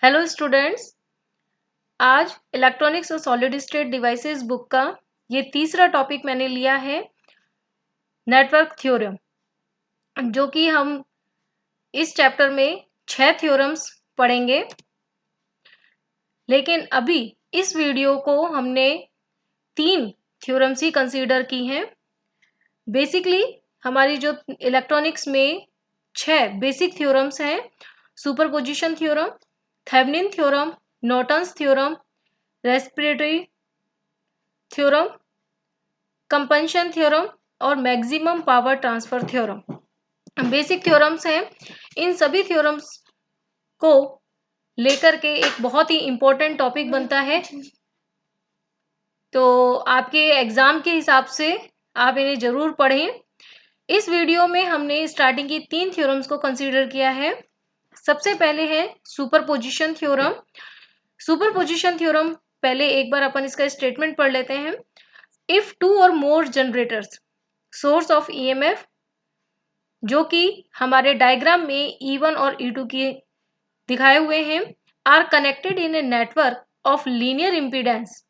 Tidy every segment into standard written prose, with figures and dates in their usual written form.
Hello students, आज electronics और solid state devices book का ये तीसरा टॉपिक मैंने लिया है नेटवर्क थ्योरम, जो कि हम इस चैप्टर में 6 थ्योरम्स पढ़ेंगे। लेकिन अभी इस वीडियो को हमने 3 थ्योरम्स ही कंसीडर की हैं। बेसिकली हमारी जो इलेक्ट्रॉनिक्स में 6 बेसिक थ्योरम्स हैं: superposition theorem, Thevenin theorem, Norton's theorem, respiratory theorem, compensation theorem और maximum power transfer theorem basic theorems हैं। इन सभी थ्योरम्स को लेकर के एक बहुत ही इंपॉर्टेंट टॉपिक बनता है, तो आपके एग्जाम के हिसाब से आप इन्हें जरूर पढ़ें। इस वीडियो में हमने स्टार्टिंग की 3 थ्योरम्स को कंसीडर किया है। सबसे पहले है सुपरपोजिशन थ्योरम। सुपरपोजिशन थ्योरम पहले एक बार अपन इसका स्टेटमेंट पढ़ लेते हैं। इफ 2 और मोर जनरेटर्स सोर्स ऑफ ईएमएफ, जो कि हमारे डायग्राम में E1 और E2 की दिखाए हुए हैं, are connected in a network of linear impedance,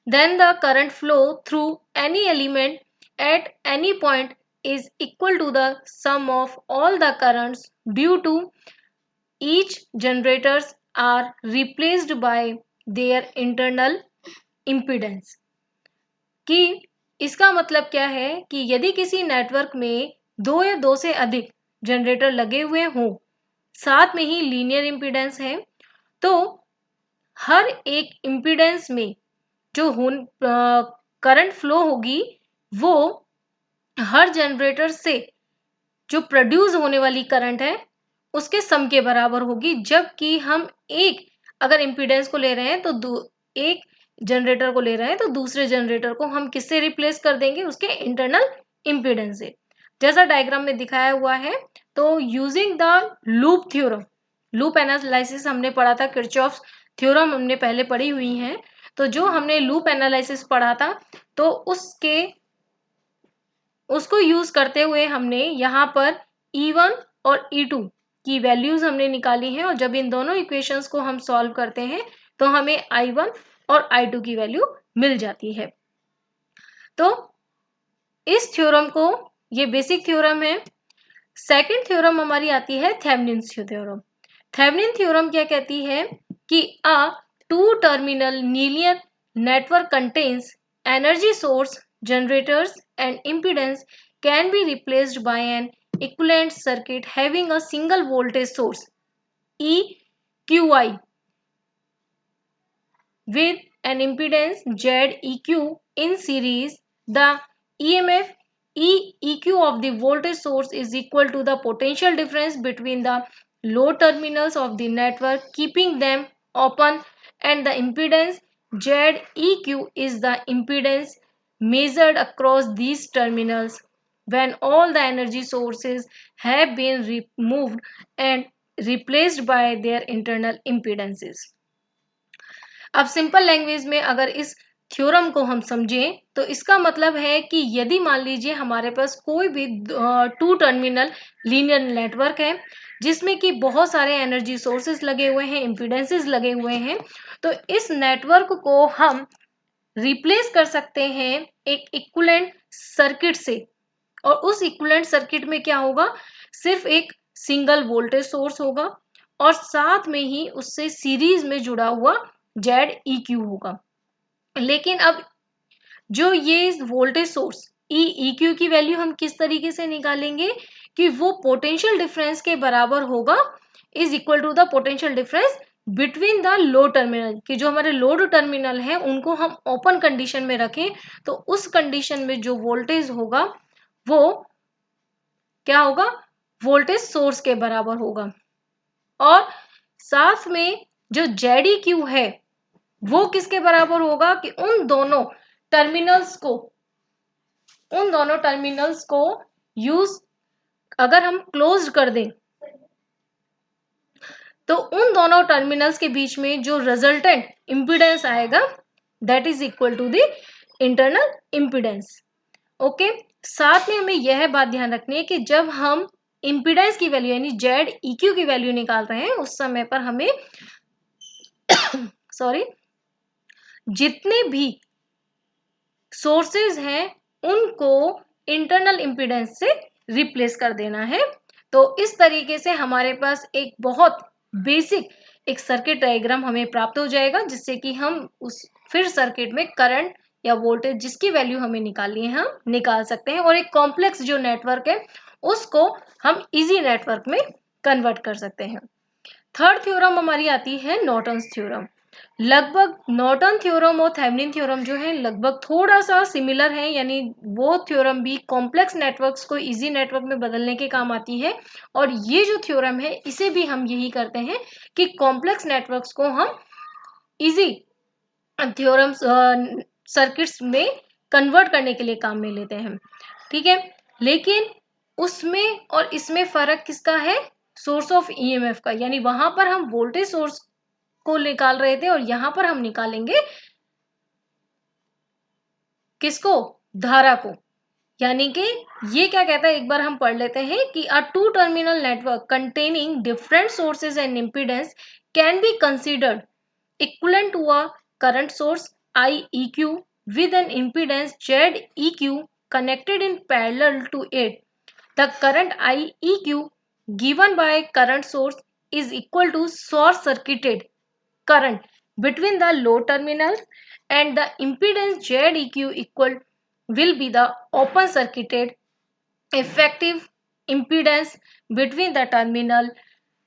then the current flow through any element at any point is equal to the sum of all the currents due to each generators are replaced by their internal impedance। कि इसका मतलब क्या है कि यदि किसी network में 2 या 2 से अधिक जनरेटर लगे हुए हों, साथ में ही लीनियर इम्पीडेंस है, तो हर एक इम्पीडेंस में जो करंट फ्लो होगी वो हर जनरेटर से जो प्रोड्यूस होने वाली करंट है उसके सम के बराबर होगी। जबकि हम एक अगर इम्पीडेंस को ले रहे हैं तो एक जनरेटर को ले रहे हैं तो दूसरे जनरेटर को हम किससे रिप्लेस कर देंगे? उसके इंटरनल इम्पीडेंस से, जैसा डायग्राम में दिखाया हुआ है। तो using the loop theorem, loop analysis हमने पढ़ा था, किरचॉफ्स थ्योरम हमने पहले पढ़ी हुई हैं। तो जो हमने लूप एनालिसिस पढ़ा था तो उसको यूज करते हुए हमने यहाँ पर E1 और E2 की वैल्यूज हमने निकाली हैं, और जब इन दोनों इक्वेशंस को हम सॉल्व करते हैं तो हमें I1 और I2 की वैल्यू मिल जाती है। तो इस थ्योरम को, ये बेसिक थ्योरम है। सेकंड थ्योरम हमारी आती है थेवेनिन थ्योरम। थेवेनिन थ्योरम क्या कहती है कि a two terminal linear network contains energy source, generators and impedance can be replaced by an equivalent circuit having a single voltage source EQI with an impedance ZEQ in series. The EMF EEQ of the voltage source is equal to the potential difference between the load terminals of the network, keeping them open, and the impedance ZEQ is the impedance measured across these terminals when all the energy sources have been removed and replaced by their internal impedances। अब simple language में अगर इस theorem को हम समझें तो इसका मतलब है कि यदि मान लीजिए हमारे पास कोई भी 2 टर्मिनल लीनियर नेटवर्क है जिसमें कि बहुत सारे एनर्जी सोर्सेज लगे हुए हैं, इम्पीडेंसेस लगे हुए हैं, तो इस नेटवर्क को हम रिप्लेस कर सकते हैं एक इक्विवेलेंट सर्किट से। और उस इक्विवेलेंट सर्किट में क्या होगा? सिर्फ एक सिंगल वोल्टेज सोर्स होगा और साथ में ही उससे सीरीज में जुड़ा हुआ ZEQ होगा। लेकिन अब जो ये वोल्टेज सोर्स EEQ की वैल्यू हम किस तरीके से निकालेंगे कि वो पोटेंशियल डिफरेंस के बराबर होगा, is equal to the potential difference between the low terminal, कि जो हमारे लोड टर्मिनल है उनको हम ओपन कंडीशन में रखें तो उस कंडीशन में जो वोल्टेज होगा वो क्या होगा? वोल्टेज सोर्स के बराबर होगा। और साथ में जो ZEQ है वो किसके बराबर होगा कि उन दोनों टर्मिनल्स को यूज अगर हम क्लोज कर दें तो उन दोनों टर्मिनल्स के बीच में जो रिजल्टेंट इंपीडेंस आएगा that is equal to the internal impedance. Okay, साथ में हमें यह बात ध्यान रखनी है कि जब हम इम्पीडेंस की वैल्यू यानी जेड इक्यू की वैल्यू निकाल रहे हैं, उस समय पर हमें सॉरी जितने भी सोर्सेज हैं उनको इंटरनल इम्पीडेंस से रिप्लेस कर देना है। तो इस तरीके से हमारे पास एक बहुत बेसिक एक सर्किट डायग्राम हमें प्राप्त हो जाएगा, जिससे कि हम उस फिर सर्किट में करंट या वोल्टेज जिसकी वैल्यू हमें निकालनी है हम निकाल सकते हैं, और एक कॉम्प्लेक्स जो नेटवर्क है उसको हम इजी नेटवर्क में कन्वर्ट कर सकते हैं। थर्ड थ्योरम हमारी आती है नॉर्टन्स थ्योरम। लगभग नॉर्टन थ्योरम और थेवेनिन थ्योरम जो है लगभग थोड़ा सा सिमिलर है, यानी वो थ्योरम भी कॉम्प्लेक्स नेटवर्क्स को इजी नेटवर्क में बदलने के काम आती है, और ये जो थ्योरम है इसे भी हम यही करते हैं कि कॉम्प्लेक्स नेटवर्क्स को हम इजी थ्योरम सर्किट्स में कन्वर्ट करने के लिए काम में लेते हैं। ठीक है, लेकिन उसमें और इसमें फर्क किसका है? सोर्स ऑफ ईएमएफ का, यानी वहां पर हम वोल्टेज सोर्स को निकाल रहे थे और यहां पर हम निकालेंगे किसको? धारा को। यानी कि ये क्या कहता है, एक बार हम पढ़ लेते हैं कि a two terminal network containing different sources and impedance can be considered equivalent to a current source IEQ with an impedance ZEQ connected in parallel to it. The current IEQ given by current source is equal to short circuited current between the load terminals, and the impedance ZEQ equal will be the open circuited effective impedance between the terminal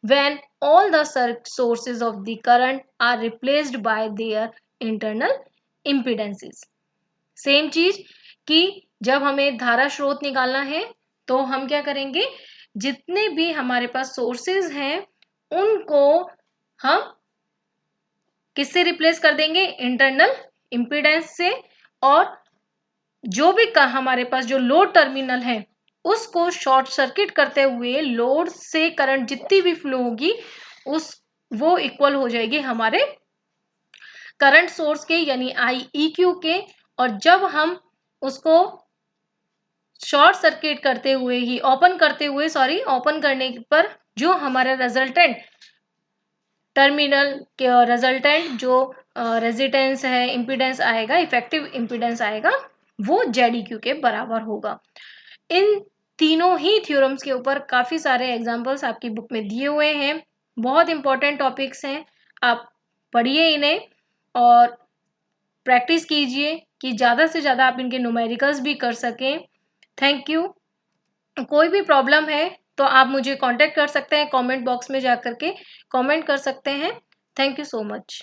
when all the sources of the current are replaced by their internal impedances. Same चीज कि जब हमें धारा स्रोत निकालना है तो हम क्या करेंगे, जितने भी हमारे पास सोर्सेज हैं उनको हम किससे रिप्लेस कर देंगे? इंटरनल इम्पीडेंस से, और जो भी हमारे पास जो लोड टर्मिनल है उसको शॉर्ट सर्किट करते हुए लोड से करंट जितनी भी फ्लो होगी उस वो इक्वल हो जाएगी हमारे करंट सोर्स के यानी IEQ के। और जब हम उसको शॉर्ट सर्किट करते हुए ही ओपन करने पर जो हमारा रिजल्टेंट टर्मिनल के रिजल्टेंट जो रेजिस्टेंस है इम्पीडेंस आएगा, इफेक्टिव इम्पीडेंस आएगा, वो ZEQ के बराबर होगा। इन तीनों ही थ्योरम्स के ऊपर काफी सारे एग्जांपल्स आपकी बुक में दिए हुए हैं, बहुत इंपॉर्टेंट टॉपिक्स हैं, आप पढ़िए इन्हें और प्रैक्टिस कीजिए कि ज़्यादा से ज़्यादा आप इनके न्यूमेरिकल्स भी कर सकें। Thank you. कोई भी प्रॉब्लम है तो आप मुझे कांटेक्ट कर सकते हैं, कमेंट बॉक्स में जा करके कमेंट कर सकते हैं। Thank you so much.